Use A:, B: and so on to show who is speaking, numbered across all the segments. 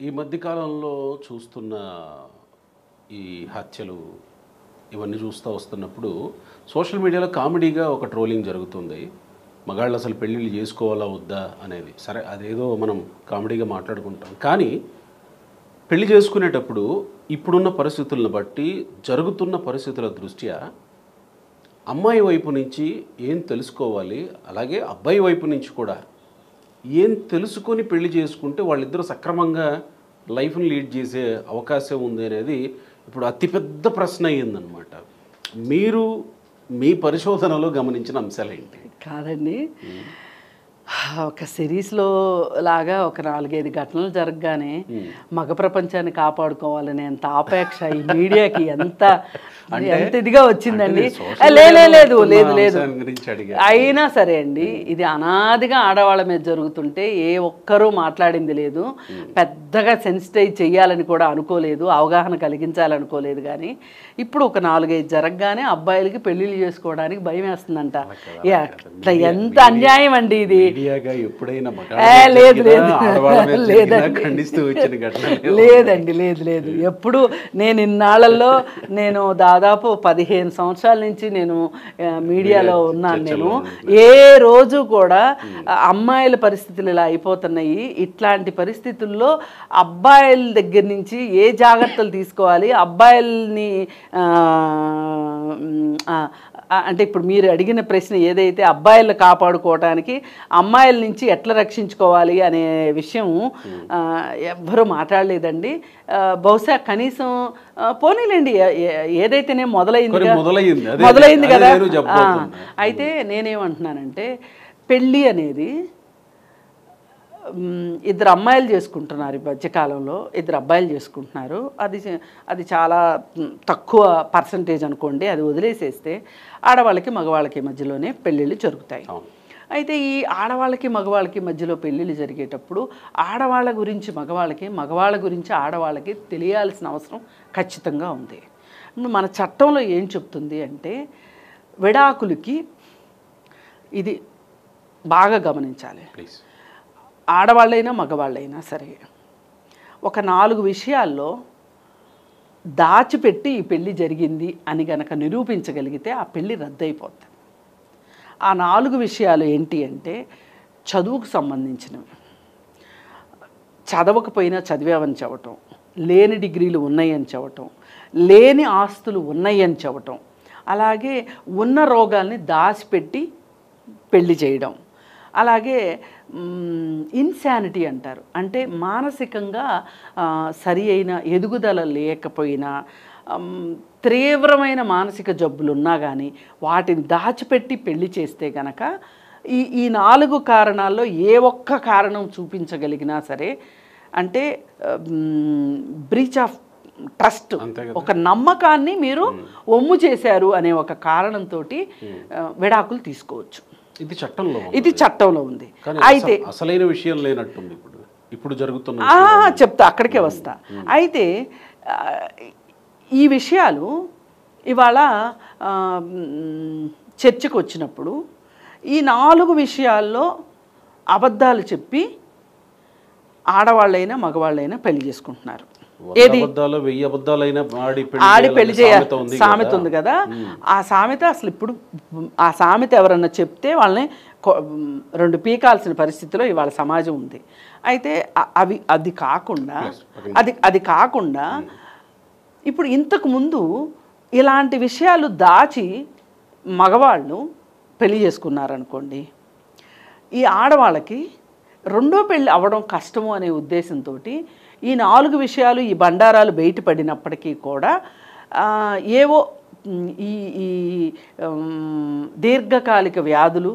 A: ఈ మధ్య కాలంలో చూస్తున్న ఈ హత్యలు ఇవన్నీ చూస్తూ వస్తున్నప్పుడు సోషల్ మీడియాలో కామెడీగా ఒక ట్రోలింగ్ జరుగుతుంది. మగాళ్ళు అసలు పెళ్ళిళ్ళు చేసుకోవాలా వద్దా అనేది. సరే అదేదో మనం కామెడీగా మాట్లాడుకుంటాం, కానీ పెళ్లి చేసుకునేటప్పుడు ఇప్పుడున్న పరిస్థితులను బట్టి జరుగుతున్న పరిస్థితుల దృష్ట్యా అమ్మాయి వైపు నుంచి ఏం తెలుసుకోవాలి, అలాగే అబ్బాయి వైపు నుంచి కూడా ఏం తెలుసుకొని పెళ్లి చేసుకుంటే వాళ్ళిద్దరూ సక్రమంగా లైఫ్ని లీడ్ చేసే అవకాశం ఉంది అనేది ఇప్పుడు అతిపెద్ద ప్రశ్న అయ్యిందనమాట. మీరు మీ పరిశోధనలో గమనించిన అంశాలు ఏంటి?
B: కాదండి, ఒక సిరీస్లో లాగా ఒక 4-5 ఘటనలు జరగగానే మగ ప్రపంచాన్ని కాపాడుకోవాలనే ఎంత ఆపేక్ష ఈ మీడియాకి ఎంత ఇదిగా వచ్చిందండి. లేదు లేదు లేదు అయినా సరే అండి, ఇది అనాదిగా ఆడవాళ్ళ మీద జరుగుతుంటే ఏ ఒక్కరూ మాట్లాడింది లేదు, పెద్దగా సెన్సిటైజ్ చెయ్యాలని కూడా అనుకోలేదు, అవగాహన కలిగించాలనుకోలేదు. కానీ ఇప్పుడు ఒక 4-5 జరగగానే అబ్బాయిలకి పెళ్లిళ్ళు చేసుకోవడానికి భయం వేస్తుందంట. ఎంత అన్యాయం అండి ఇది. లేదండి, లేదు లేదు. ఎప్పుడు నేను ఇన్నాళ్లలో నేను దాదాపు 15 సంవత్సరాల నుంచి నేను మీడియాలో ఉన్నాను. నేను ఏ రోజు కూడా అమ్మాయిల పరిస్థితులు ఇలా అయిపోతున్నాయి, ఇట్లాంటి పరిస్థితుల్లో అబ్బాయిల దగ్గర నుంచి ఏ జాగ్రత్తలు తీసుకోవాలి, అబ్బాయిల్ని అంటే ఇప్పుడు మీరు అడిగిన ప్రశ్న ఏదైతే అబ్బాయిలను కాపాడుకోవడానికి అమ్మాయిల నుంచి ఎట్లా రక్షించుకోవాలి అనే విషయం ఎవ్వరూ మాట్లాడలేదండి. బహుశా కనీసం పోనీలేండి, ఏదైతేనే మొదలైంది కదా. అయితే నేనేమంటున్నానంటే, పెళ్ళి అనేది ఇద్దరు అమ్మాయిలు చేసుకుంటున్నారు, ఈ మధ్యకాలంలో ఇద్దరు అబ్బాయిలు చేసుకుంటున్నారు. అది చాలా తక్కువ పర్సంటేజ్ అనుకోండి. అది వదిలేసేస్తే ఆడవాళ్ళకి మగవాళ్ళకి మధ్యలోనే పెళ్ళిళ్ళు జరుగుతాయి. అయితే ఈ ఆడవాళ్ళకి మగవాళ్ళకి మధ్యలో పెళ్ళిళ్ళు జరిగేటప్పుడు ఆడవాళ్ళ గురించి మగవాళ్ళకి, మగవాళ్ళ గురించి ఆడవాళ్ళకి తెలియాల్సిన అవసరం ఖచ్చితంగా ఉంది. మన చట్టంలో ఏం చెప్తుంది అంటే, విడాకులకి ఇది బాగా గమనించాలి. ఆడవాళ్ళైనా మగవాళ్ళైనా సరే ఒక 4 విషయాల్లో దాచిపెట్టి ఈ పెళ్ళి జరిగింది అని గనక నిరూపించగలిగితే ఆ పెళ్ళి రద్దయిపోతుంది. ఆ 4 విషయాలు ఏంటి అంటే, చదువుకు సంబంధించినవి, చదవకపోయినా చదివామని చెప్పటం, లేని డిగ్రీలు ఉన్నాయని చెప్పటం, లేని ఆస్తులు ఉన్నాయని చెప్పటం, అలాగే ఉన్న రోగాల్ని దాచిపెట్టి పెళ్ళి చేయడం, అలాగే ఇన్సానిటీ అంటారు. అంటే మానసికంగా సరి అయిన ఎదుగుదల లేకపోయినా, తీవ్రమైన మానసిక జబ్బులు ఉన్నా కానీ వాటిని దాచిపెట్టి పెళ్లి చేస్తే గనక ఈ 4 కారణాల్లో ఏ ఒక్క కారణం చూపించగలిగినా సరే, అంటే బ్రీచ్ ఆఫ్ ట్రస్ట్, ఒక నమ్మకాన్ని మీరు ఒమ్ము చేశారు అనే ఒక కారణంతో విడాకులు తీసుకోవచ్చు. ఇది చట్టంలో ఉంది. అయితే
A: అసలైన విషయం లేనట్టుంది ఇప్పుడు జరుగుతున్న.
B: చెప్తా, అక్కడికే వస్తా. అయితే ఈ విషయాలు ఇవాళ చర్చకు వచ్చినప్పుడు ఈ 4 విషయాల్లో అబద్ధాలు చెప్పి ఆడవాళ్ళైనా మగవాళ్ళైనా పెళ్లి చేసుకుంటున్నారు.
A: ఏది ఆడి
B: పెళ్లి చేయాలి సామెత ఉంది కదా. ఆ సామెత అసలు ఇప్పుడు ఆ సామెత ఎవరన్నా చెప్తే వాళ్ళని 2 పీకాల్సిన పరిస్థితిలో ఇవాళ సమాజం ఉంది. అయితే అది కాకుండా ఇప్పుడు ఇంతకు ముందు ఇలాంటి విషయాలు దాచి మగవాళ్ళు పెళ్లి చేసుకున్నారనుకోండి, ఈ ఆడవాళ్ళకి రెండో పెళ్ళి అవ్వడం కష్టము అనే ఉద్దేశంతో ఈ 4 విషయాలు, ఈ బండారాలు బయటపడినప్పటికీ కూడా ఏవో ఈ దీర్ఘకాలిక వ్యాధులు,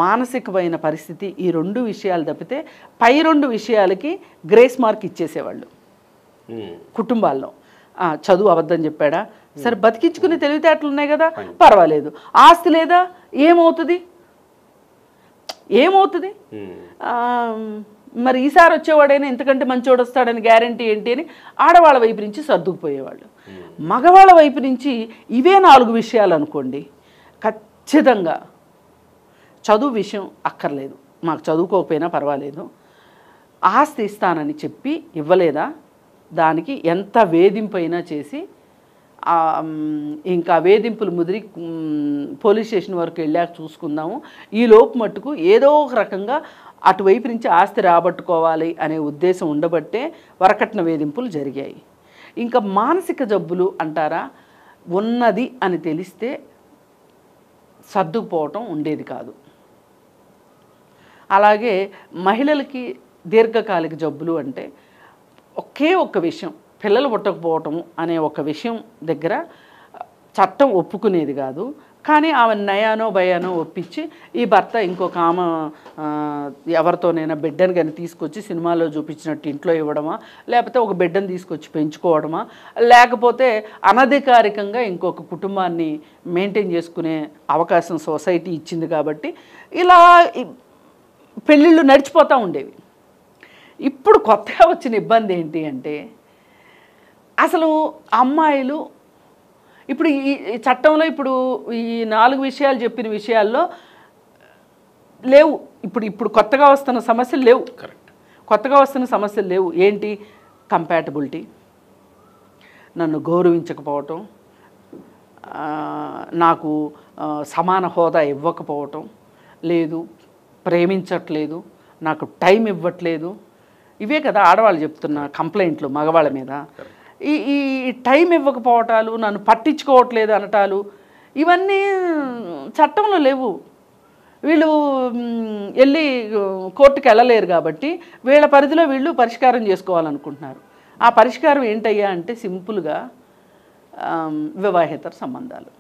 B: మానసికమైన పరిస్థితి, ఈ 2 విషయాలు తప్పితే పై 2 విషయాలకి గ్రేస్ మార్క్ ఇచ్చేసేవాళ్ళు కుటుంబాల్లో. చదువు అబద్ధం చెప్పాడా, సరే బతికించుకునే తెలివితేటలు ఉన్నాయి కదా, పర్వాలేదు. ఆస్తి లేదా, ఏమవుతుంది, మరి ఈసారి వచ్చేవాడైనా ఇంతకంటే మంచివాడు వస్తాడని గ్యారంటీ ఏంటి అని ఆడవాళ్ళ వైపు నుంచి సర్దుకుపోయేవాళ్ళు. మగవాళ్ళ వైపు నుంచి ఇవే 4 విషయాలు అనుకోండి, ఖచ్చితంగా చదువు విషయం అక్కర్లేదు, మాకు చదువుకోకపోయినా పర్వాలేదు, ఆస్తి ఇస్తానని చెప్పి ఇవ్వలేదా, దానికి ఎంత వేధింపైనా చేసి ఇంకా వేధింపులు ముదిరి పోలీస్ స్టేషన్ వరకు వెళ్ళాక చూసుకుందాము, ఈ లోపు మట్టుకు ఏదో ఒక రకంగా అటువైపు నుంచి ఆస్తి రాబట్టుకోవాలి అనే ఉద్దేశం ఉండబట్టే వరకట్న వేధింపులు జరిగాయి. ఇంకా మానసిక జబ్బులు అంటారా, ఉన్నది అని తెలిస్తే సర్దుకుపోవటం ఉండేది కాదు. అలాగే మహిళలకి దీర్ఘకాలిక జబ్బులు అంటే ఒకే ఒక్క విషయం, పిల్లలు పుట్టకపోవటం అనే ఒక విషయం దగ్గర చట్టం ఒప్పుకునేది కాదు. కానీ ఆమె నయానో భయానో ఒప్పించి ఈ భర్త ఇంకొక ఆమె ఎవరితోనైనా బిడ్డను కానీ తీసుకొచ్చి సినిమాలో చూపించినట్టు ఇంట్లో ఇవ్వడమా, లేకపోతే ఒక బిడ్డను తీసుకొచ్చి పెంచుకోవడమా, లేకపోతే అనధికారికంగా ఇంకొక కుటుంబాన్ని మెయింటైన్ చేసుకునే అవకాశం సొసైటీ ఇచ్చింది. కాబట్టి ఇలా పెళ్ళిళ్ళు నడిచిపోతూ ఉండేవి. ఇప్పుడు కొత్తగా వచ్చిన ఇబ్బంది ఏంటి అంటే, అసలు అమ్మాయిలు ఇప్పుడు ఈ చట్టంలో ఇప్పుడు ఈ 4 విషయాలు చెప్పిన విషయాల్లో లేవు. ఇప్పుడు కొత్తగా వస్తున్న సమస్యలు లేవు. కొత్తగా వస్తున్న సమస్యలు లేవు. ఏంటి? కంపాటబిలిటీ, నన్ను గౌరవించకపోవటం, నాకు సమాన హోదా ఇవ్వకపోవటం, లేదు ప్రేమించట్లేదు, నాకు టైం ఇవ్వట్లేదు. ఇవే కదా ఆడవాళ్ళు చెప్తున్న కంప్లైంట్లు మగవాళ్ళ మీద. ఈ టైం ఇవ్వకపోవటాలు, నన్ను పట్టించుకోవట్లేదు అనటాలు, ఇవన్నీ చట్టంలో లేవు. వీళ్ళు వెళ్ళి కోర్టుకి వెళ్ళలేరు కాబట్టి వీళ్ళ పరిధిలో వీళ్ళు పరిష్కారం చేసుకోవాలనుకుంటున్నారు. ఆ పరిష్కారం ఏంటయ్యా అంటే సింపుల్గా వివాహేతర సంబంధాలు.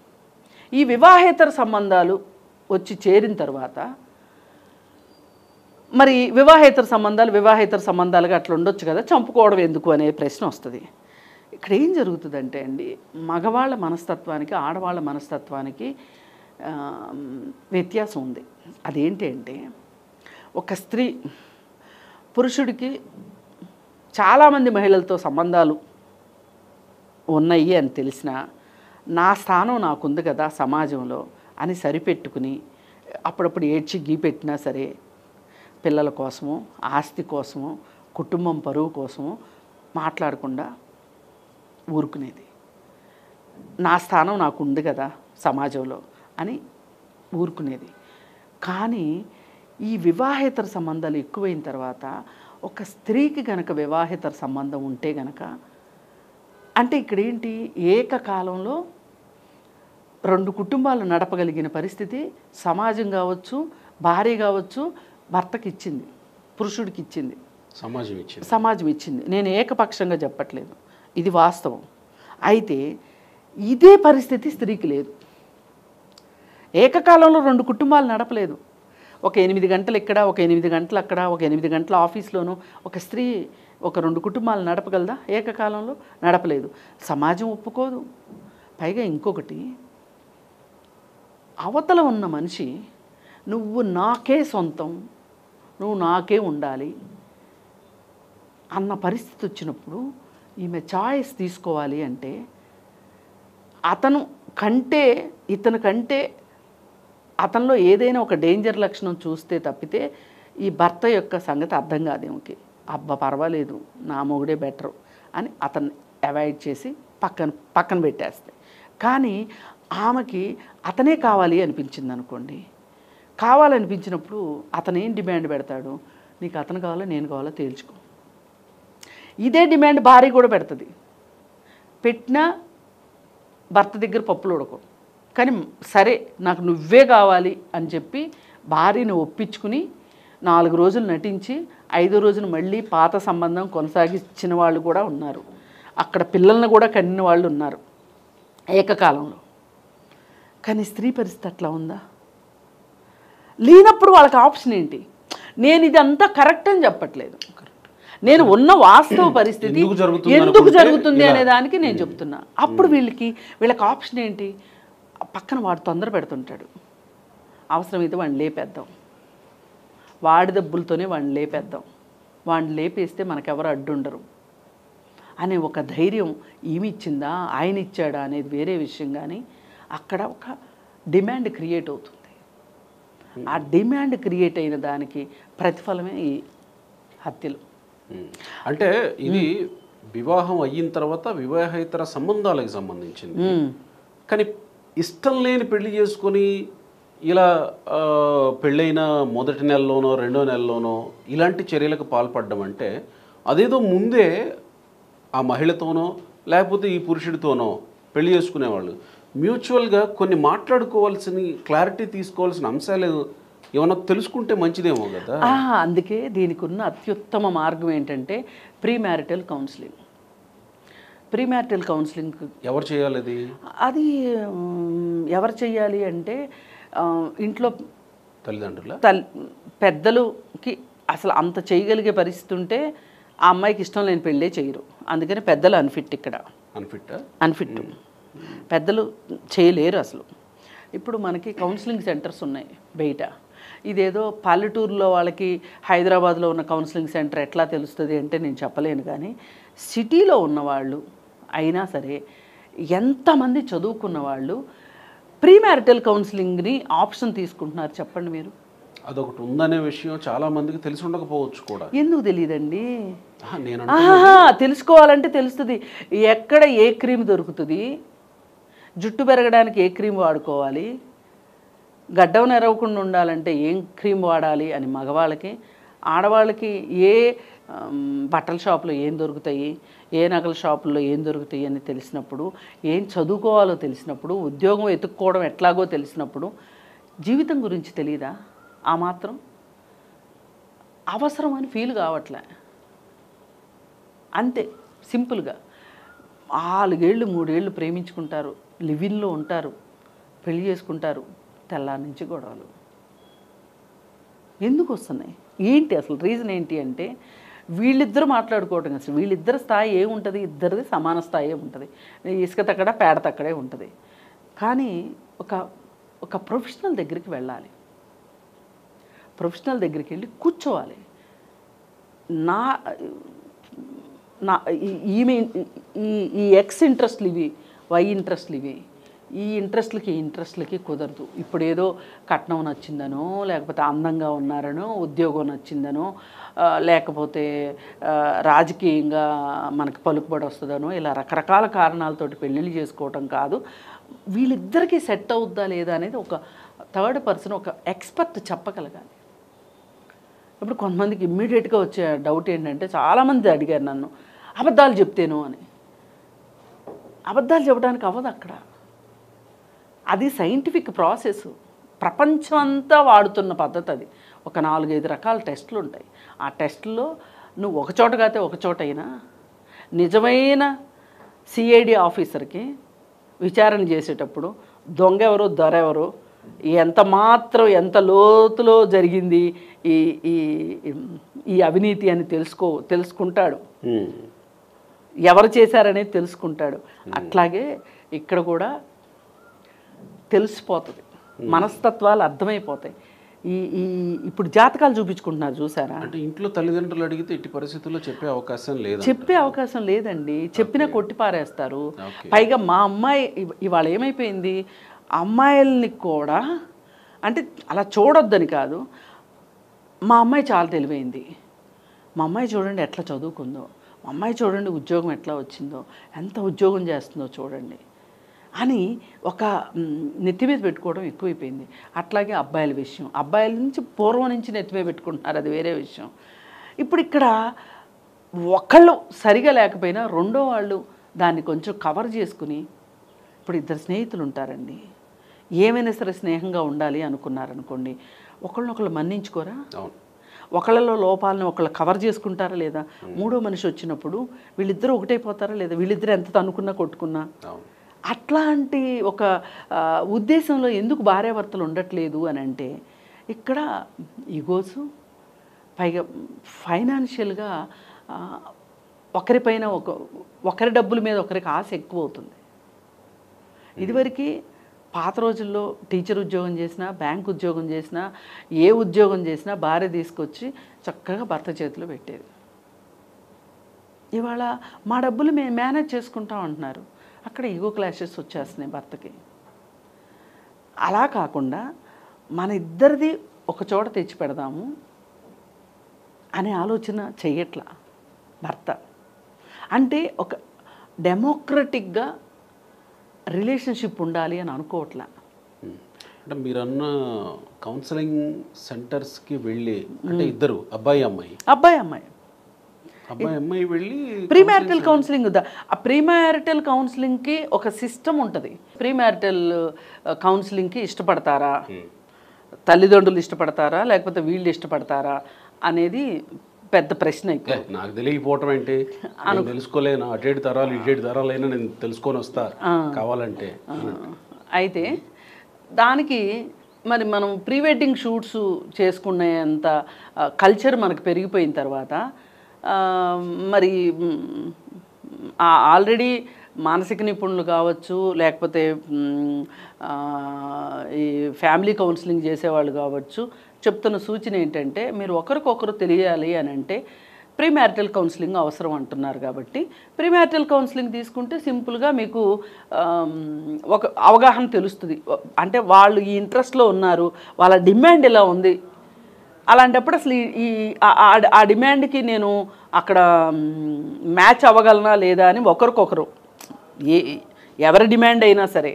B: ఈ వివాహేతర సంబంధాలు వచ్చి చేరిన తర్వాత మరి వివాహేతర సంబంధాలుగా అట్లా ఉండొచ్చు కదా, చంపుకోవడం ఎందుకు అనే ప్రశ్న వస్తుంది. ఇక్కడ ఏం జరుగుతుందంటే అండి, మగవాళ్ళ మనస్తత్వానికి ఆడవాళ్ళ మనస్తత్వానికి వ్యత్యాసం ఉంది. అదేంటి అంటే, ఒక స్త్రీ పురుషుడికి చాలామంది మహిళలతో సంబంధాలు ఉన్నాయి అని తెలిసినా నా స్థానం నాకుంది కదా సమాజంలో అని సరిపెట్టుకుని అప్పుడప్పుడు ఏడ్చి గీపెట్టినా సరే పిల్లల కోసము, ఆస్తి కోసము, కుటుంబం పరువు కోసము మాట్లాడకుండా ఊరుకునేది. నా స్థానం నాకు ఉంది కదా సమాజంలో అని ఊరుకునేది. కానీ ఈ వివాహేతర సంబంధాలు ఎక్కువైన తర్వాత ఒక స్త్రీకి గనక వివాహేతర సంబంధం ఉంటే గనక, అంటే ఇక్కడ ఏంటి, ఏకకాలంలో 2 కుటుంబాలు నడపగలిగిన పరిస్థితి సమాజం కావచ్చు, భార్య కావచ్చు, భర్తకి ఇచ్చింది, పురుషుడికి ఇచ్చింది, సమాజం ఇచ్చింది. నేను ఏకపక్షంగా చెప్పట్లేదు, ఇది వాస్తవం. అయితే ఇదే పరిస్థితి స్త్రీకి లేదు. ఏకకాలంలో 2 కుటుంబాలు నడపలేదు. ఒక 8 గంటలు ఇక్కడ, ఒక 8 గంటలు అక్కడ, ఒక 8 గంటల ఆఫీస్లోనూ ఒక స్త్రీ ఒక 2 కుటుంబాలు నడపగలదా? ఏకకాలంలో నడపలేదు. సమాజం ఒప్పుకోదు. పైగా ఇంకొకటి, అవతల ఉన్న మనిషి నువ్వు నాకే సొంతం, నువ్వు నాకే ఉండాలి అన్న పరిస్థితి వచ్చినప్పుడు ఈమె చాయిస్ తీసుకోవాలి అంటే ఇతను కంటే అతనిలో ఏదైనా ఒక డేంజర్ లక్షణం చూస్తే తప్పితే ఈ భర్త యొక్క సంగతి అర్థం కాదు ఈమెకి. అబ్బా పర్వాలేదు, నా మొగుడే బెటరు అని అతన్ని అవాయిడ్ చేసి పక్కన పెట్టేస్తాయి. కానీ ఆమెకి అతనే కావాలి అనిపించింది అనుకోండి, కావాలనిపించినప్పుడు అతను ఏం డిమాండ్ పెడతాడు, నీకు అతను కావాలో నేను కావాలో తేల్చుకో. ఇదే డిమాండ్ భార్య కూడా పెడుతుంది. పెట్టినా భర్త దగ్గర పప్పులు ఉడకవు. కానీ సరే నాకు నువ్వే కావాలి అని చెప్పి భార్యను ఒప్పించుకుని 4 రోజులు నటించి 5వ రోజున మళ్ళీ పాత సంబంధం కొనసాగించిన వాళ్ళు కూడా ఉన్నారు. అక్కడ పిల్లల్ని కూడా కనిన వాళ్ళు ఉన్నారు ఏకకాలంలో. కానీ స్త్రీ పరిస్థితి అట్లా ఉందా? లేనప్పుడు వాళ్ళకి ఆప్షన్ ఏంటి? నేను ఇదంతా కరెక్ట్ అని చెప్పట్లేదు, నేను ఉన్న వాస్తవ పరిస్థితి ఎందుకు జరుగుతుంది అనే దానికి నేను చెప్తున్నా. అప్పుడు వీళ్ళకి ఆప్షన్ ఏంటి? పక్కన వాడు తొందర పెడుతుంటాడు, అవసరమైతే వాడిని లేపేద్దాం, వాడి దెబ్బలతోనే వాడిని లేపేద్దాం, వాడిని లేపేస్తే మనకెవరు అడ్డుండరు అనే ఒక ధైర్యం ఈమె ఇచ్చిందా ఆయన ఇచ్చాడా అనేది వేరే విషయం. కానీ అక్కడ ఒక డిమాండ్ క్రియేట్ అవుతుంది. ఆ డిమాండ్ క్రియేట్ అయిన దానికి ప్రతిఫలమే ఈ హత్యలు.
A: అంటే ఇది వివాహం అయిన తర్వాత వివాహేతర సంబంధాలకు సంబంధించింది. కానీ ఇష్టం లేని పెళ్లి చేసుకొని ఇలా పెళ్ళైన మొదటి నెలలోనో రెండో నెలలోనో ఇలాంటి చర్యలకు పాల్పడడం అంటే అదేదో ముందే ఆ మహిళతోనో లేకపోతే ఈ పురుషుడితోనో పెళ్లి చేసుకునేవాళ్ళు మ్యూచువల్గా కొన్ని మాట్లాడుకోవాల్సిన క్లారిటీ తీసుకోవాల్సిన అంశాలు ఏమన్నా తెలుసుకుంటే మంచిదేమో కదా.
B: అందుకే దీనికి ఉన్న అత్యుత్తమ మార్గం ఏంటంటే pre marital counselling. Pre marital counselling
A: ఎవరు చేయాలి అది?
B: అది ఎవరు చేయాలి అంటే ఇంట్లో
A: తల్లిదండ్రుల
B: పెద్దలకి అసలు అంత చేయగలిగే పరిస్థితి ఉంటే ఆ అమ్మాయికి ఇష్టం లేని పెళ్ళే చేయరు. అందుకని పెద్దలు అన్ఫిట్. ఇక్కడ అన్ఫిట్ పెద్దలు చేయలేరు అసలు. ఇప్పుడు మనకి కౌన్సిలింగ్ సెంటర్స్ ఉన్నాయి బయట. ఇదేదో పల్లెటూరులో వాళ్ళకి హైదరాబాద్లో ఉన్న కౌన్సిలింగ్ సెంటర్ ఎట్లా తెలుస్తుంది అంటే నేను చెప్పలేను. కానీ సిటీలో ఉన్నవాళ్ళు అయినా సరే ఎంతమంది చదువుకున్న వాళ్ళు ప్రీ మ్యారిటల్ కౌన్సిలింగ్ని ఆప్షన్ తీసుకుంటున్నారు చెప్పండి మీరు.
A: అదొకటి ఉందనే విషయం చాలా మందికి తెలిసి ఉండకపోవచ్చు కూడా.
B: ఎందుకు తెలియదండి?
A: నేను
B: తెలుసుకోవాలంటే తెలుస్తుంది. ఎక్కడ ఏ క్రీమ్ దొరుకుతుంది, జుట్టు పెరగడానికి ఏ క్రీమ్ వాడుకోవాలి, గడ్డం నెరవకుండా ఉండాలంటే ఏం క్రీమ్ వాడాలి అని మగవాళ్ళకి, ఆడవాళ్ళకి ఏ బట్టల షాపులో ఏం దొరుకుతాయి, ఏ నగల షాపుల్లో ఏం దొరుకుతాయి అని తెలిసినప్పుడు, ఏం చదువుకోవాలో తెలిసినప్పుడు, ఉద్యోగం వెతుక్కోవడం ఎట్లాగో తెలిసినప్పుడు జీవితం గురించి తెలియదా? ఆ మాత్రం అవసరం అని ఫీల్ కావట్లే. అంతే సింపుల్గా 4 ఏళ్ళు 3 ఏళ్ళు ప్రేమించుకుంటారు, లివిన్లో ఉంటారు, పెళ్లి చేసుకుంటారు, తెల్లారి నుంచి గొడవలు ఎందుకు వస్తున్నాయి? ఏంటి అసలు రీజన్ ఏంటి అంటే వీళ్ళిద్దరూ మాట్లాడుకోవటం. అసలు వీళ్ళిద్దరి స్థాయి ఏముంటుంది? ఇద్దరిది సమాన స్థాయి ఉంటుంది. ఇసుక తక్కడ పేడ తక్కడే ఉంటుంది. కానీ ఒక ప్రొఫెషనల్ దగ్గరికి వెళ్ళాలి. ప్రొఫెషనల్ దగ్గరికి వెళ్ళి కూర్చోవాలి. ఈమె ఈ ఎక్స్ ఇంట్రెస్ట్లు ఇవి, వై ఇంట్రెస్ట్లు ఇవి, ఈ ఇంట్రెస్ట్లకి కుదరదు. ఇప్పుడు ఏదో కట్నం నచ్చిందనో, లేకపోతే అందంగా ఉన్నారనో, ఉద్యోగం నచ్చిందనో, లేకపోతే రాజకీయంగా మనకు పలుకుబడి వస్తుందనో, ఇలా రకరకాల కారణాలతోటి పెళ్ళిళ్ళు చేసుకోవటం కాదు. వీళ్ళిద్దరికీ సెట్ అవుద్దా లేదా అనేది ఒక థర్డ్ పర్సన్, ఒక ఎక్స్పర్ట్ చెప్పగలగాలి. ఇప్పుడు కొంతమందికి ఇమ్మీడియట్గా వచ్చే డౌట్ ఏంటంటే, చాలామంది అడిగారు నన్ను, అబద్ధాలు చెప్తేను అని. అబద్ధాలు చెప్పడానికి అవ్వదు అక్కడ. అది సైంటిఫిక్ ప్రాసెస్. ప్రపంచం అంతా వాడుతున్న పద్ధతి అది. ఒక 4-5 రకాల టెస్టులు ఉంటాయి. ఆ టెస్టుల్లో నువ్వు ఒక చోట కాతే ఒక చోట అయినా నిజమైన సిఐడి ఆఫీసర్కి విచారణ చేసేటప్పుడు దొంగ ఎవరు, దొర ఎవరు, ఎంత లోతులో జరిగింది ఈ అవినీతి అని తెలుసుకుంటాడు. ఎవరు చేశారనేది తెలుసుకుంటాడు. అట్లాగే ఇక్కడ కూడా తెలిసిపోతుంది, మనస్తత్వాలు అర్థమైపోతాయి. ఇప్పుడు జాతకాలు చూపించుకుంటున్నారు చూసారా?
A: అంటే ఇంట్లో తల్లిదండ్రులు అడిగితే ఇట్టి పరిస్థితుల్లో చెప్పే అవకాశం
B: లేదండి. చెప్పినా కొట్టి పారేస్తారు. పైగా మా అమ్మాయి ఇవాళ ఏమైపోయింది, అమ్మాయిల్ని కూడా అంటే అలా చూడొద్దని కాదు, మా అమ్మాయి చాలా తెలివైంది, మా అమ్మాయి చూడండి ఎట్లా చదువుకుందో, మా అమ్మాయి చూడండి ఉద్యోగం ఎట్లా వచ్చిందో, ఎంత ఉద్యోగం చేస్తుందో చూడండి అని ఒక నెత్తి మీద పెట్టుకోవడం ఎక్కువైపోయింది. అట్లాగే అబ్బాయిల విషయం, అబ్బాయిల నుంచి పూర్వం నుంచి నెత్తి మీద పెట్టుకుంటున్నారు, అది వేరే విషయం. ఇప్పుడు ఇక్కడ ఒకళ్ళు సరిగా లేకపోయినా రెండో వాళ్ళు దాన్ని కొంచెం కవర్ చేసుకుని, ఇప్పుడు 2 స్నేహితులు ఉంటారండి, ఏమైనా సరే స్నేహంగా ఉండాలి అనుకున్నారనుకోండి, ఒకళ్ళనొకళ్ళు మన్నించుకోరా? ఒకళ్ళలో లోపాలను ఒకళ్ళు కవర్ చేసుకుంటారా లేదా? మూడో మనిషి వచ్చినప్పుడు వీళ్ళిద్దరూ ఒకటైపోతారా లేదా? వీళ్ళిద్దరూ ఎంత తనుకున్నా కొట్టుకున్నా. అట్లాంటి ఒక ఉద్దేశంలో ఎందుకు భార్యాభర్తలు ఉండట్లేదు అని అంటే, ఇక్కడ ఈగోసు, పైగా ఫైనాన్షియల్గా ఒకరిపైన ఒకరి డబ్బుల మీద ఒకరికి ఆశ ఎక్కువ అవుతుంది. ఇదివరకు పాత రోజుల్లో టీచర్ ఉద్యోగం చేసినా, బ్యాంక్ ఉద్యోగం చేసినా, ఏ ఉద్యోగం చేసినా భార్య తీసుకొచ్చి చక్కగా భర్త చేతిలో పెట్టేది. ఇవాళ మా డబ్బులు మేము మేనేజ్ చేసుకుంటాం అంటున్నారు. అక్కడ ఈగో క్లాషెస్ వచ్చేస్తున్నాయి భర్తకి. అలా కాకుండా మన ఇద్దరిది ఒక చోట తెచ్చి పెడదాము అనే ఆలోచన చెయ్యట్లా. భర్త. అంటే ఒక డెమోక్రటిక్గా రిలేషన్షిప్ ఉండాలి అని అనుకోవట్లా.
A: అంటే మీరన్న కౌన్సిలింగ్ సెంటర్స్కి వెళ్ళి అంటే ఇద్దరు అబ్బాయి అమ్మాయి వెళ్ళి
B: ప్రీ మ్యారిటల్ కౌన్సిలింగ్ ఆ ప్రీ మ్యారిటల్ కౌన్సిలింగ్కి ఒక సిస్టమ్ ఉంటుంది. ప్రీ మ్యారిటల్ కౌన్సిలింగ్కి ఇష్టపడతారా, తల్లిదండ్రులు ఇష్టపడతారా లేకపోతే వీళ్ళు ఇష్టపడతారా అనేది పెద్ద ప్రశ్న. ఇప్పుడు
A: నాకు తెలియకపోవటం ఏంటి, నేను తెలుసుకోలేను, అటేడు తరాలు ఇటేడు తరాలైనా నేను తెలుసుకొని వస్తా కావాలంటే.
B: అయితే దానికి మరి మనం ప్రీ వెడ్డింగ్ షూట్స్ చేసుకునేంత కల్చర్ మనకు పెరిగిపోయిన తర్వాత మరి ఆల్రెడీ మానసిక నిపుణులు కావచ్చు లేకపోతే ఈ ఫ్యామిలీ కౌన్సిలింగ్ చేసేవాళ్ళు కావచ్చు చెప్తున్న సూచన ఏంటంటే మీరు ఒకరికొకరు తెలియాలి అని అంటే ప్రీ మ్యారిటల్ కౌన్సిలింగ్ అవసరం అంటున్నారు. కాబట్టి ప్రీ మ్యారిటల్ కౌన్సిలింగ్ తీసుకుంటే సింపుల్గా మీకు ఒక అవగాహన తెలుస్తుంది. అంటే వాళ్ళు ఈ ఇంట్రెస్ట్లో ఉన్నారు, వాళ్ళ డిమాండ్ ఎలా ఉంది, అలాంటప్పుడు అసలు ఆ డిమాండ్కి నేను అక్కడ మ్యాచ్ అవ్వగలనా లేదా అని ఒకరికొకరు ఎవరి డిమాండ్ అయినా సరే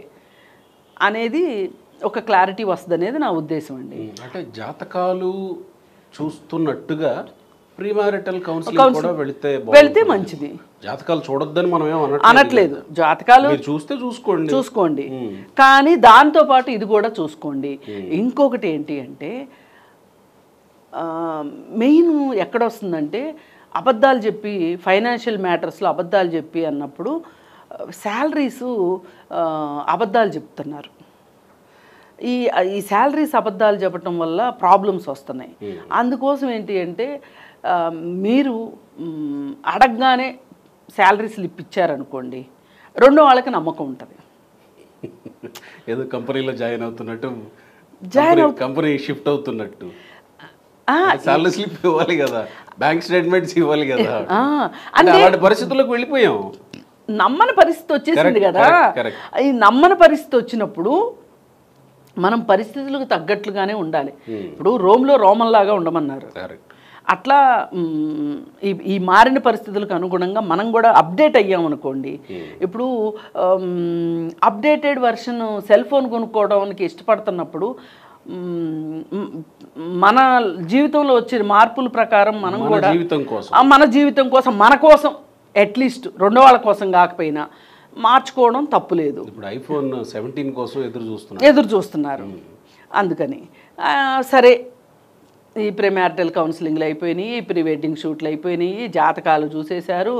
B: అనేది ఒక క్లారిటీ వస్తుంది అనేది నా ఉద్దేశం అండి.
A: అంటే జాతకాలు చూస్తున్నట్టుగా ప్రీ మ్యారిటల్ కౌన్సిలింగ్ కూడా వెళితే
B: మంచిది.
A: జాతకాలు చూడొద్దని మనం
B: అనట్లేదు, జాతకాలు
A: చూస్తే చూసుకోండి,
B: కానీ దాంతోపాటు ఇది కూడా చూసుకోండి. ఇంకొకటి ఏంటి అంటే మెయిన్ ఎక్కడ వస్తుందంటే అబద్ధాలు చెప్పి ఫైనాన్షియల్ మ్యాటర్స్లో అబద్ధాలు చెప్పి అన్నప్పుడు శాలరీసు అబద్ధాలు చెప్తున్నారు. ఈ శాలరీస్ అబద్ధాలు చెప్పటం వల్ల ప్రాబ్లమ్స్ వస్తున్నాయి. అందుకోసం ఏంటి అంటే మీరు అడగగానే శాలరీ స్లిప్ ఇచ్చారనుకోండి, రెండో వాళ్ళకి నమ్మకం ఉంటుంది.
A: ఏదో కంపెనీలో జాయిన్ అవుతున్నట్టు, కంపెనీ షిఫ్ట్ అవుతున్నట్టు శాలరీ స్లిప్ ఇవ్వాలి కదా, బ్యాంక్ స్టేట్మెంట్స్ ఇవ్వాలి కదా. అంటే అలాంటి పరిస్థితుల్లోకి వెళ్ళిపోయాం.
B: నమ్మని పరిస్థితి వచ్చేసింది కదా. ఈ నమ్మని పరిస్థితి వచ్చినప్పుడు మనం పరిస్థితులకు తగ్గట్లుగానే ఉండాలి. ఇప్పుడు రోమ్లో రోమన్లాగా ఉండమన్నారు. అట్లా ఈ మారిన పరిస్థితులకు అనుగుణంగా మనం కూడా అప్డేట్ అయ్యామనుకోండి. ఇప్పుడు అప్డేటెడ్ వర్షన్ సెల్ ఫోన్ కొనుక్కోవడానికి ఇష్టపడుతున్నప్పుడు మన జీవితంలో వచ్చే మార్పుల ప్రకారం మనం కూడా మన జీవితం కోసం మన కోసం అట్లీస్ట్ రెండో వాళ్ళ కోసం కాకపోయినా మార్చుకోవడం తప్పులేదు.
A: ఇప్పుడు ఐఫోన్ 17 కోసం ఎదురు చూస్తున్నారు.
B: అందుకని సరే ఈ ప్రీ మ్యారిటల్ కౌన్సిలింగ్లు అయిపోయినాయి, ప్రీ వెడ్డింగ్ షూట్లు అయిపోయినాయి, జాతకాలు చూసేశారు,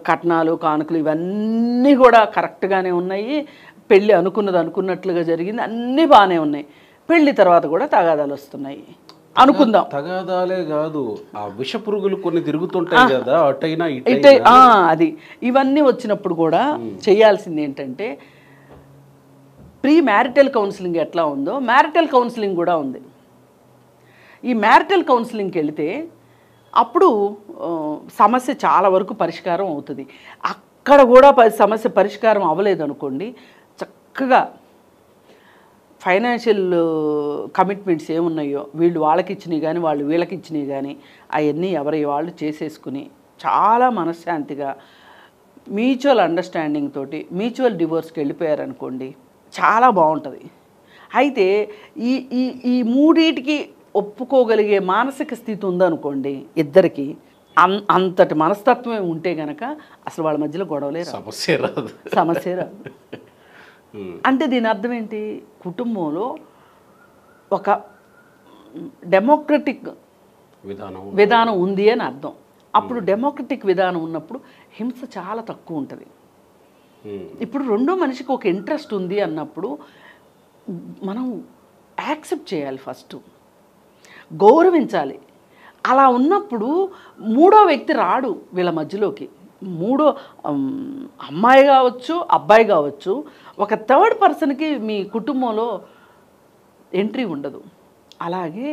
B: కట్నాలు కానుకలు ఇవన్నీ కూడా కరెక్ట్గానే ఉన్నాయి, పెళ్ళి అనుకున్నట్లుగా జరిగింది, అన్నీ బాగానే ఉన్నాయి. పెళ్లి తర్వాత కూడా తగాదాలు వస్తున్నాయి అనుకుందాం.
A: తగాదాలే కాదు, ఆ విష పురుగులు కొన్ని తిరుగుతుంటాయి కదా, అటైనా
B: అది ఇవన్నీ వచ్చినప్పుడు కూడా చేయాల్సింది ఏంటంటే ప్రీ మ్యారిటల్ కౌన్సిలింగ్ ఎట్లా ఉందో మ్యారిటల్ కౌన్సిలింగ్ కూడా ఉంది. ఈ మ్యారిటల్ కౌన్సిలింగ్కి వెళితే అప్పుడు సమస్య చాలా వరకు పరిష్కారం అవుతుంది. అక్కడ కూడా సమస్య పరిష్కారం అవ్వలేదు అనుకోండి, చక్కగా ఫైనాన్షియల్ కమిట్మెంట్స్ ఏమున్నాయో వీళ్ళు వాళ్ళకి ఇచ్చినవి కానీ వాళ్ళు వీళ్ళకి ఇచ్చినవి కానీ అవన్నీ ఎవరి వాళ్ళు చేసేసుకుని చాలా మనశ్శాంతిగా మ్యూచువల్ అండర్స్టాండింగ్ తోటి మ్యూచువల్ డివోర్స్కి వెళ్ళిపోయారనుకోండి, చాలా బాగుంటుంది. అయితే ఈ ఈ ఈ మూడింటికి ఒప్పుకోగలిగే మానసిక స్థితి ఉందనుకోండి ఇద్దరికి, అంతటి మనస్తత్వం ఉంటే గనక అసలు వాళ్ళ మధ్యలో గొడవలే సమస్య రాదు. అంటే దీని అర్థం ఏంటి, కుటుంబంలో ఒక డెమోక్రటిక్ విధానం ఉంది అని అర్థం. అప్పుడు డెమోక్రటిక్ విధానం ఉన్నప్పుడు హింస చాలా తక్కువ ఉంటుంది. ఇప్పుడు రెండో మనిషికి ఒక ఇంట్రెస్ట్ ఉంది అన్నప్పుడు మనం యాక్సెప్ట్ చేయాలి, ఫస్ట్ గౌరవించాలి. అలా ఉన్నప్పుడు మూడో వ్యక్తి రాడు వీళ్ళ మధ్యలోకి. మూడో అమ్మాయి కావచ్చు అబ్బాయి కావచ్చు, ఒక థర్డ్ పర్సన్కి మీ కుటుంబంలో ఎంట్రీ ఉండదు. అలాగే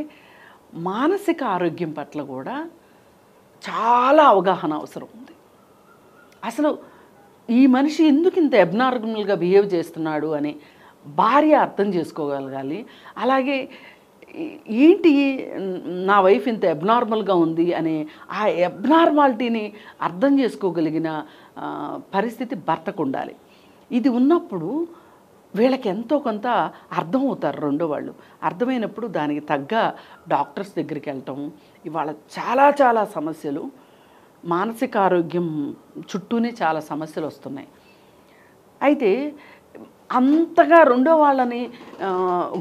B: మానసిక ఆరోగ్యం పట్ల కూడా చాలా అవగాహన అవసరం ఉంది. అసలు ఈ మనిషి ఎందుకు ఇంత అబ్నార్మల్గా బిహేవ్ చేస్తున్నాడు అని భార్య అర్థం చేసుకోగలగాలి. అలాగే ఏంటి నా వైఫ్ ఇంత అబ్నార్మల్గా ఉంది అనే ఆ అబ్నార్మాలిటీని అర్థం చేసుకోగలిగిన పరిస్థితి భర్తకు ఉండాలి. ఇది ఉన్నప్పుడు వీళ్ళకి ఎంతో కొంత అర్థమవుతారు రెండో వాళ్ళు. అర్థమైనప్పుడు దానికి తగ్గ డాక్టర్స్ దగ్గరికి వెళ్ళటం. ఇవాళ చాలా చాలా సమస్యలు మానసిక ఆరోగ్యం చుట్టూనే చాలా సమస్యలు వస్తున్నాయి. అయితే అంతగా రెండో వాళ్ళని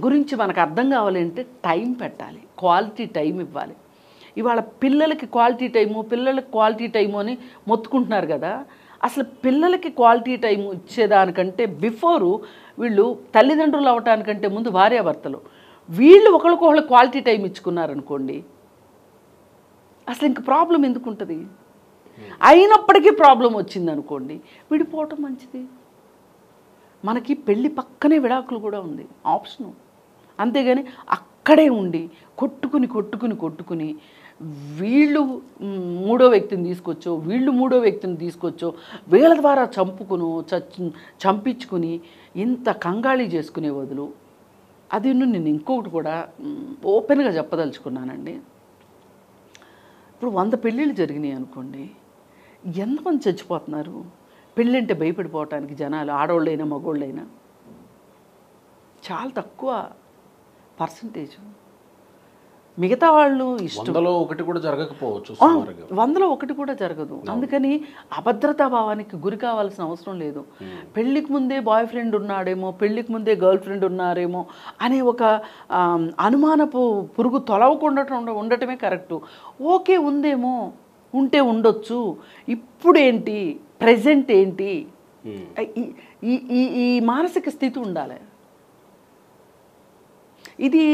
B: గురించి మనకు అర్థం కావాలంటే టైం పెట్టాలి, క్వాలిటీ టైం ఇవ్వాలి. ఇవాళ పిల్లలకి క్వాలిటీ టైము, పిల్లలకి క్వాలిటీ టైము అని మొత్తుకుంటున్నారు కదా. అసలు పిల్లలకి క్వాలిటీ టైం ఇచ్చేదానికంటే బిఫోరు వీళ్ళు తల్లిదండ్రులు అవ్వటానికంటే ముందు భార్యాభర్తలు వీళ్ళు ఒకరికొకళ్ళు క్వాలిటీ టైం ఇచ్చుకున్నారనుకోండి, అసలు ఇంక ప్రాబ్లం ఎందుకు ఉంటుంది? అయినప్పటికీ ప్రాబ్లం వచ్చిందనుకోండి, విడిపోవటం మంచిది. మనకి పెళ్ళి పక్కనే విడాకులు కూడా ఉంది ఆప్షను. అంతేగాని అక్కడే ఉండి కొట్టుకుని వీళ్ళు మూడో వ్యక్తిని తీసుకొచ్చో, వీళ్ళు మూడో వ్యక్తిని తీసుకొచ్చో, వీళ్ళ ద్వారా చంపించుకుని ఇంత కంగాళీ చేసుకునే బదులు, అది నేను ఇంకొకటి కూడా ఓపెన్గా చెప్పదలుచుకున్నానండి. ఇప్పుడు 100 పెళ్ళిళ్ళు జరిగినాయి అనుకోండి, ఎంతమంది చచ్చిపోతున్నారు? పెళ్ళంటే భయపడిపోవటానికి జనాలు, ఆడవాళ్ళైనా మగవాళ్ళైనా, చాలా తక్కువ పర్సంటేజ్. మిగతా వాళ్ళు ఇష్టం
A: 100లో 1 కూడా జరగకపోవచ్చు,
B: 100లో 1 కూడా జరగదు. అందుకని అభద్రతా భావానికి గురి కావాల్సిన అవసరం లేదు. పెళ్ళికి ముందే బాయ్ ఫ్రెండ్ ఉన్నాడేమో, పెళ్ళికి ముందే గర్ల్ ఫ్రెండ్ ఉన్నారేమో అనే ఒక అనుమానపు పురుగు తొలవకుండా ఉండటమే కరెక్టు. ఓకే, ఉందేమో, ఉంటే ఉండొచ్చు, ఇప్పుడేంటి, ప్రెజెంట్ ఏంటి, ఈ మానసిక స్థితి ఉండాలి. ఇది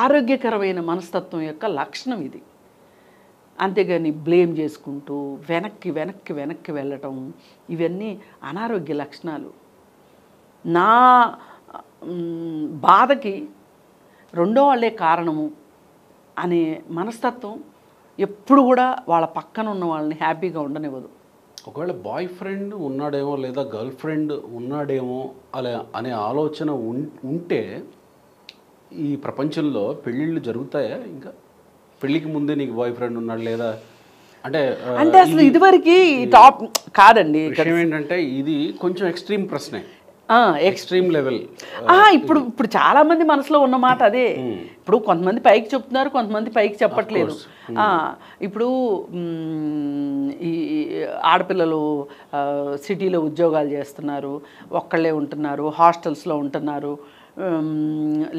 B: ఆరోగ్యకరమైన మనస్తత్వం యొక్క లక్షణం ఇది. అంతేగాని బ్లేమ్ చేసుకుంటూ వెనక్కి వెళ్ళటం, ఇవన్నీ అనారోగ్య లక్షణాలు. నా బాధకి రెండో వాళ్ళే కారణము అనే మనస్తత్వం ఎప్పుడు కూడా వాళ్ళ పక్కన ఉన్న వాళ్ళని హ్యాపీగా ఉండనివ్వదు.
A: ఒకవేళ బాయ్ ఫ్రెండ్ ఉన్నాడేమో లేదా గర్ల్ ఫ్రెండ్ ఉన్నాడేమో అలా అనే ఆలోచన ఉంటే ఈ ప్రపంచంలో పెళ్ళిళ్ళు జరుగుతాయా? ఇంకా పెళ్ళికి ముందే నీకు బాయ్ ఫ్రెండ్ ఉన్నాడు లేదా అంటే
B: అసలు ఇదివరకు టాప్ కాదండి.
A: విషయం ఏంటంటే ఇది కొంచెం ఎక్స్ట్రీమ్ ప్రశ్నే, ఎక్స్ట్రీమ్ లెవెల్.
B: ఇప్పుడు చాలా మంది మనసులో ఉన్న మాట అదే. ఇప్పుడు కొంతమంది పైకి చెప్తున్నారు, కొంతమంది పైకి చెప్పట్లేదు. ఇప్పుడు ఈ ఆడపిల్లలు సిటీలో ఉద్యోగాలు చేస్తున్నారు, ఒక్కళ్ళే ఉంటున్నారు, హాస్టల్స్లో ఉంటున్నారు,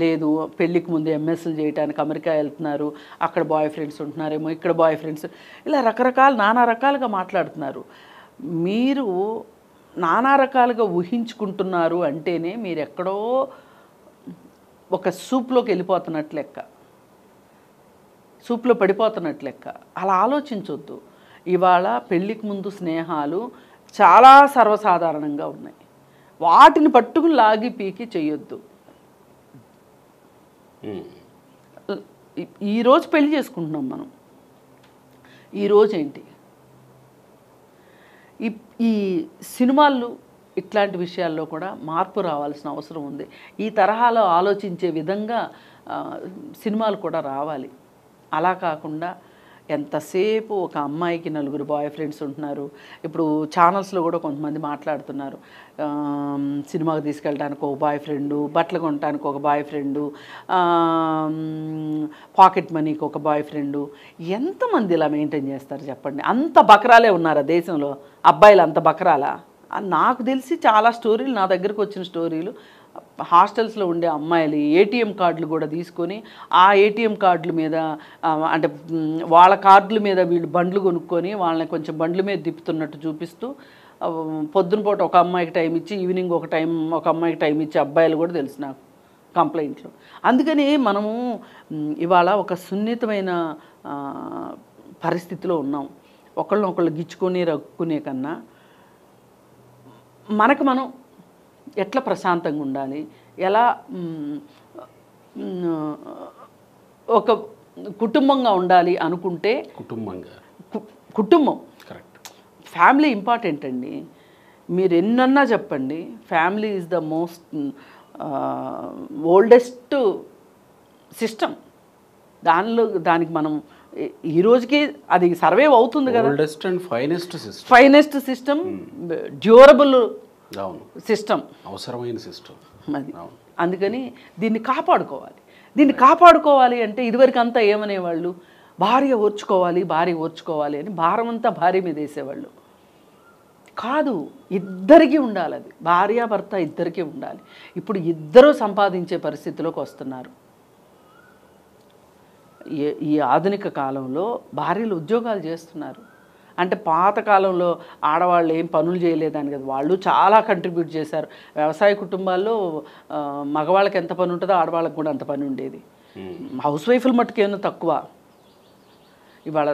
B: లేదు పెళ్ళికి ముందు ఎంఎస్లు చేయడానికి అమెరికా వెళ్తున్నారు, అక్కడ బాయ్ ఫ్రెండ్స్ ఉంటున్నారేమో, ఇక్కడ బాయ్ ఫ్రెండ్స్, ఇలా నానా రకాలుగా మాట్లాడుతున్నారు. మీరు నానా రకాలుగా ఊహించుకుంటున్నారు అంటేనే మీరు ఎక్కడో ఒక సూప్లోకి వెళ్ళిపోతున్నట్లు లెక్క, సూప్లో పడిపోతున్నట్లు లెక్క. అలా ఆలోచించొద్దు. ఇవాళ పెళ్ళికి ముందు స్నేహాలు చాలా సర్వసాధారణంగా ఉన్నాయి. వాటిని పట్టుకుని లాగి పీకి చెయ్యొద్దు. ఈరోజు పెళ్లి చేసుకుంటున్నాం మనం, ఈరోజు ఏంటి, ఈ సినిమాలు ఇట్లాంటి విషయాల్లో కూడా మార్పు రావాల్సిన అవసరం ఉంది. ఈ తరహాలో ఆలోచించే విధంగా సినిమాలు కూడా రావాలి. అలా కాకుండా ఎంతసేపు ఒక అమ్మాయికి 4 బాయ్ ఫ్రెండ్స్ ఉంటున్నారు. ఇప్పుడు ఛానల్స్లో కూడా కొంతమంది మాట్లాడుతున్నారు, సినిమాకి తీసుకెళ్ళడానికి ఒక బాయ్ ఫ్రెండు, బట్టలు కొనడానికి ఒక బాయ్ ఫ్రెండు, పాకెట్ మనీకి ఒక బాయ్ ఫ్రెండు. ఎంతమంది ఇలా మెయింటైన్ చేస్తారు చెప్పండి? అంత బకరాలే ఉన్నారా దేశంలో? అబ్బాయిలు అంత బకరాలా? నాకు తెలిసి చాలా స్టోరీలు, నా దగ్గరకు వచ్చిన స్టోరీలు, హాస్టల్స్లో ఉండే అమ్మాయిలు ఏటీఎం కార్డులు కూడా తీసుకొని ఆ ఏటీఎం కార్డుల మీద అంటే వాళ్ళ కార్డుల మీద వీళ్ళు బండ్లు కొనుక్కొని వాళ్ళని కొంచెం బండ్ల మీద తిప్పుతున్నట్టు చూపిస్తూ పొద్దున పూట ఒక అమ్మాయికి టైం ఇచ్చి ఈవినింగ్ ఒక అమ్మాయికి టైం ఇచ్చి అబ్బాయిలు కూడా తెలుసు నాకు కంప్లైంట్లు. అందుకని మనము ఇవాళ ఒక సున్నితమైన పరిస్థితిలో ఉన్నాం. ఒకళ్ళు గిచ్చుకొని రక్కునే కన్నా మనకు మనం ఎట్లా ప్రశాంతంగా ఉండాలి, ఎలా ఒక కుటుంబంగా ఉండాలి అనుకుంటే కుటుంబం ఫ్యామిలీ ఇంపార్టెంట్ అండి. మీరు ఎన్నన్నా చెప్పండి, family is the most oldest system. దానికి మనం ఈ రోజుకి అది సర్వైవ్ అవుతుంది కదా.
A: Oldest and
B: finest system, durable
A: అవును,
B: సిస్టమ్,
A: అవసరమైన సిస్టమ్
B: అది. అందుకని దీన్ని కాపాడుకోవాలి అంటే ఇదివరకు అంతా ఏమనేవాళ్ళు, భార్య ఓర్చుకోవాలి అని భారం అంతా భార్య మీద వేసేవాళ్ళు. కాదు, ఇద్దరికీ ఉండాలి, అది భార్యాభర్త ఇద్దరికీ ఉండాలి. ఇప్పుడు ఇద్దరూ సంపాదించే పరిస్థితిలోకి వస్తున్నారు. ఈ ఆధునిక కాలంలో భార్యలు ఉద్యోగాలు చేస్తున్నారు. అంటే పాతకాలంలో ఆడవాళ్ళు ఏం పనులు చేయలేదని కదా, వాళ్ళు చాలా కంట్రిబ్యూట్ చేశారు. వ్యవసాయ కుటుంబాల్లో మగవాళ్ళకి ఎంత పని ఉంటుందో ఆడవాళ్ళకి కూడా అంత పని ఉండేది. హౌస్ వైఫ్లు మట్టుకేమో తక్కువ. ఇవాళ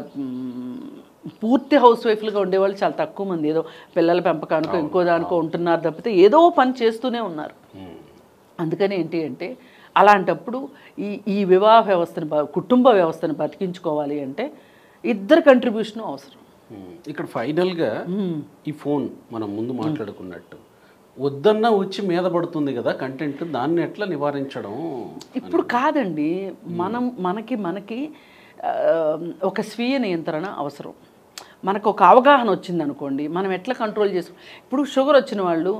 B: పూర్తి హౌస్ వైఫ్లుగా ఉండేవాళ్ళు చాలా తక్కువ మంది. ఏదో పిల్లల పెంపకానికో ఇంకో దానికో ఉంటున్నారు తప్పితే ఏదో పని చేస్తూనే ఉన్నారు. అందుకని ఏంటి అంటే అలాంటప్పుడు ఈ వివాహ వ్యవస్థని, కుటుంబ వ్యవస్థని బతికించుకోవాలి అంటే ఇద్దరు కంట్రిబ్యూషన్ అవసరం.
A: ఇక్కడ ఫైనల్గా ఈ ఫోన్ మనం ముందు మాట్లాడుకున్నట్టు వద్దన్నా వచ్చి మీద పడుతుంది కదా కంటెంట్, దాన్ని ఎట్లా నివారించడం?
B: ఇప్పుడు కాదండి, మనకి ఒక స్వీయ నియంత్రణ అవసరం. మనకు ఒక అవగాహన వచ్చింది అనుకోండి, మనం ఎట్లా కంట్రోల్ చేసుకుంటాం. ఇప్పుడు షుగర్ వచ్చిన వాళ్ళు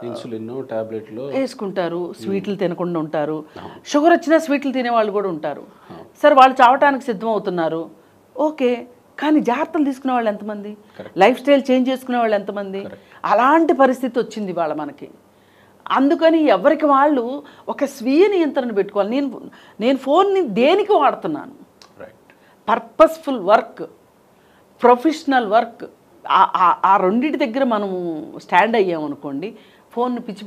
A: ఇన్సులిన్ టాబ్లెట్లు
B: వేసుకుంటారు, స్వీట్లు తినకుండా ఉంటారు. షుగర్ వచ్చినా స్వీట్లు తినేవాళ్ళు కూడా ఉంటారు. సరే, వాళ్ళు చావటానికి సిద్ధం అవుతున్నారు, ఓకే. కానీ జాగ్రత్తలు తీసుకునే వాళ్ళు ఎంతమంది, లైఫ్ స్టైల్ చేంజ్ చేసుకునే వాళ్ళు ఎంతమంది? అలాంటి పరిస్థితి వచ్చింది వాళ్ళ మనకి. అందుకని ఎవరికి వాళ్ళు ఒక స్వీయ నియంత్రణ పెట్టుకోవాలి. నేను ఫోన్ని దేనికి వాడుతున్నాను, పర్పస్ఫుల్ వర్క్, ప్రొఫెషనల్ వర్క్, ఆ రెండింటి దగ్గర మనము స్టాండ్ అయ్యామనుకోండి, ఫోన్ పిచ్చి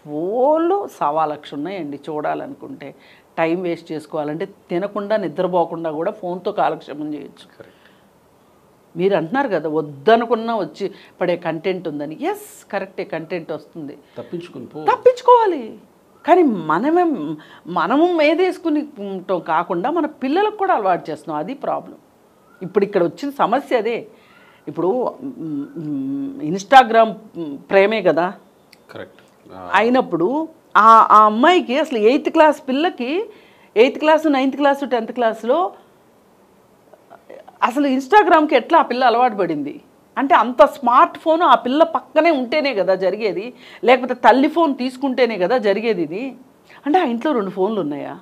B: ఫోన్లో 1,00,000 ఉన్నాయండి చూడాలనుకుంటే. టైం వేస్ట్ చేసుకోవాలంటే తినకుండా నిద్రపోకుండా కూడా ఫోన్తో కాలక్షేపం చేయొచ్చు. మీరు అంటున్నారు కదా వద్దనుకున్నా వచ్చి పడే కంటెంట్ ఉందని. ఎస్, కరెక్టే, కంటెంట్ వస్తుంది, తప్పించుకోవాలి. కానీ మనము మేదేసుకుని కాకుండా మన పిల్లలకు కూడా అలవాటు చేస్తున్నాం, అది ప్రాబ్లం. ఇప్పుడు ఇక్కడ వచ్చిన సమస్య అదే. ఇప్పుడు ఇన్స్టాగ్రామ్ ప్రేమే కదా,
A: కరెక్ట్
B: అయినప్పుడు ఆ అమ్మాయికి అసలు 8th క్లాస్ పిల్లకి 8th class 9th class 10th క్లాసులో అసలు ఇన్స్టాగ్రామ్కి ఎట్లా ఆ పిల్ల అలవాటు పడింది అంటే, అంత స్మార్ట్ ఫోన్ ఆ పిల్ల పక్కనే ఉంటేనే కదా జరిగేది, లేకపోతే తల్లి ఫోన్ తీసుకుంటేనే కదా జరిగేది ఇది. అంటే ఆ ఇంట్లో 2 ఫోన్లు ఉన్నాయా?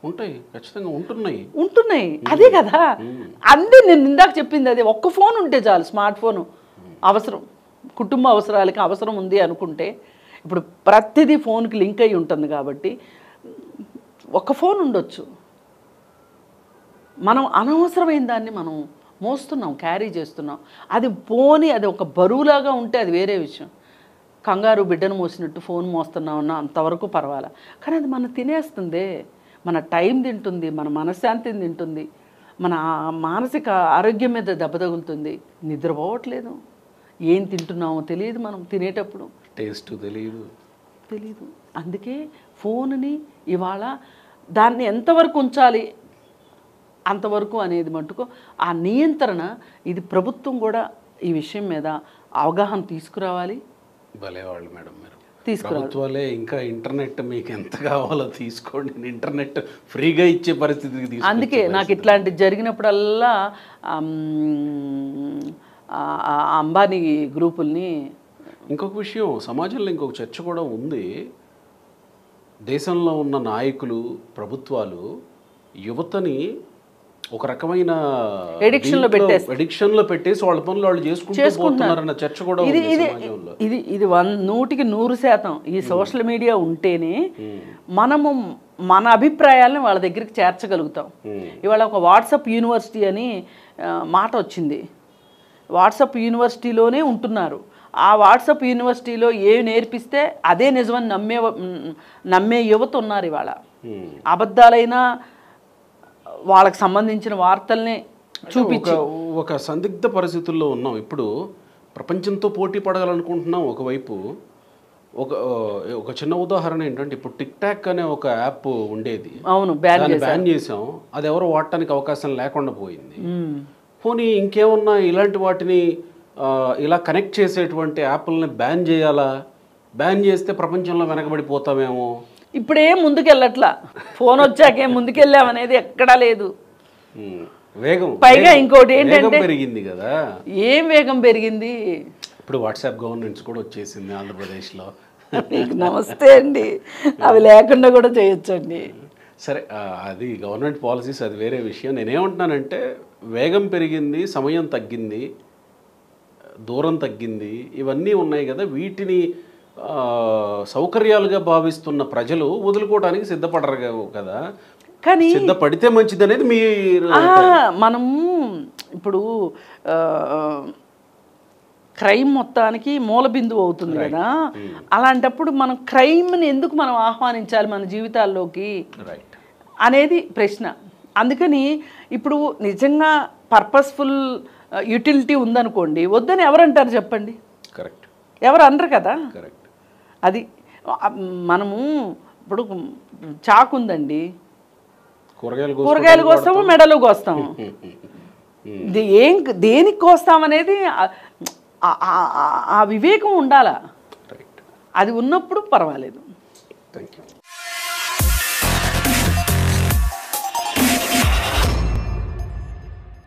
A: ఉంటాయి, ఖచ్చితంగా ఉంటున్నాయి.
B: అదే కదా, అందే నేను ఇందాక చెప్పింది అదే. ఒక్క ఫోన్ ఉంటే చాలు, స్మార్ట్ ఫోన్ అవసరం, కుటుంబ అవసరాలకి అవసరం ఉంది అనుకుంటే. ఇప్పుడు ప్రతిదీ ఫోన్కి లింక్ అయి ఉంటుంది కాబట్టి ఒక ఫోన్ ఉండొచ్చు. మనం అనవసరమైన దాన్ని మనం మోస్తున్నాం, క్యారీ చేస్తున్నాం. అది అది ఒక బరువులాగా ఉంటే అది వేరే విషయం. కంగారు బిడ్డను మోసినట్టు ఫోన్ మోస్తున్నామన్నా అంతవరకు పర్వాలా. కానీ అది మనం తినేస్తుంది, మన టైం తింటుంది, మన మనశ్శాంతిని తింటుంది, మన మానసిక ఆరోగ్యం మీద దెబ్బ తగులుతుంది. నిద్రపోవట్లేదు, ఏం తింటున్నామో తెలియదు, మనం తినేటప్పుడు
A: టేస్ట్ తెలియదు.
B: అందుకే ఫోన్ని ఇవాళ దాన్ని ఎంతవరకు ఉంచాలి అంతవరకు అనేది మటుకు ఆ నియంత్రణ, ఇది ప్రభుత్వం కూడా ఈ విషయం మీద అవగాహన తీసుకురావాలి.
A: భలేవాళ్ళు మేడం మీరు, ప్రభుత్వాలే ఇంకా ఇంటర్నెట్ మీకు ఎంత కావాలో తీసుకోండి, ఇంటర్నెట్ ఫ్రీగా ఇచ్చే పరిస్థితికి.
B: అందుకే నాకు ఇట్లాంటి జరిగినప్పుడల్లా అంబానీ గ్రూపుల్ని.
A: ఇంకొక విషయం, సమాజంలో ఇంకొక చర్చ కూడా ఉంది. దేశంలో ఉన్న నాయకులు, ప్రభుత్వాలు యువతని ఒక రకమైన ఎడిక్షన్లో పెట్టేసి వాళ్ళ పనులు వాళ్ళు చేసుకుంటున్నారన్న చర్చ కూడా ఉంది సమాజంలో.
B: ఇది 100% ఈ సోషల్ మీడియా ఉంటేనే మనము మన అభిప్రాయాలను వాళ్ళ దగ్గరికి చేర్చగలుగుతాం. ఇవాళ ఒక వాట్సాప్ యూనివర్సిటీ అని మాట వచ్చింది. వాట్సాప్ యూనివర్సిటీలోనే ఉంటున్నారు. ఆ వాట్సాప్ యూనివర్సిటీలో ఏవి నేర్పిస్తే అదే నిజమని నమ్మే యువత ఉన్నారు. ఇవాళ అబద్ధాలైనా వాళ్ళకి సంబంధించిన వార్తల్ని చూపించి
A: ఒక సందిగ్ధ పరిస్థితుల్లో ఉన్నాం. ఇప్పుడు ప్రపంచంతో పోటీ పడాలనుకుంటున్నాం ఒకవైపు. ఒక చిన్న ఉదాహరణ ఏంటంటే, ఇప్పుడు టిక్ టాక్ అనే ఒక యాప్ ఉండేది,
B: అవును,
A: బ్యాన్ చేసాం. అది ఎవరు వాడటానికి అవకాశం లేకుండా పోయింది. పోనీ ఇంకేమన్నా ఇలాంటి వాటిని ఇలా కనెక్ట్ చేసేటువంటి యాప్లని బ్యాన్ చేయాలా? బ్యాన్ చేస్తే ప్రపంచంలో వెనకబడిపోతామేమో.
B: ఇప్పుడేం ముందుకెళ్ళట్లా, ఫోన్ వచ్చాకేం ముందుకెళ్ళామనేది ఎక్కడా లేదు.
A: వేగం
B: పైగా ఇంకోటి ఏంటంటే
A: పెరిగింది కదా.
B: ఏం వేగం పెరిగింది,
A: ఇప్పుడు వాట్సాప్ గవర్నెన్స్ కూడా వచ్చేసింది ఆంధ్రప్రదేశ్లో.
B: మీకు నమస్తే అండి, అవి లేకుండా కూడా చేయొచ్చండి.
A: సరే, అది గవర్నమెంట్ పాలసీస్, అది వేరే విషయం. నేనేమంటున్నానంటే వేగం పెరిగింది, సమయం తగ్గింది, దూరం తగ్గింది, ఇవన్నీ ఉన్నాయి కదా. వీటిని సౌకర్యాలుగా భావిస్తున్న ప్రజలు వదులుకోవడానికి సిద్ధపడరు కదా.
B: కానీ
A: సిద్ధపడితే మంచిది అనేది మీరు.
B: మనము ఇప్పుడు క్రైమ్ మొత్తానికి మూల బిందువు అవుతుంది కదా. అలాంటప్పుడు మనం క్రైమ్ని ఎందుకు మనం ఆహ్వానించాలి మన జీవితాల్లోకి అనేది ప్రశ్న. అందుకని ఇప్పుడు నిజంగా పర్పస్ఫుల్ యూటిలిటీ ఉందనుకోండి, వద్దని ఎవరంటారు చెప్పండి?
A: కరెక్ట్,
B: ఎవరు అనరు కదా.
A: కరెక్ట్.
B: అది మనము ఇప్పుడు చాకు ఉందండి, కూరగాయలు కోస్తాము, మెడలు కోస్తాము. దేనికి కోస్తామనేది ఆ వివేకం ఉండాలా. అది ఉన్నప్పుడు పర్వాలేదు.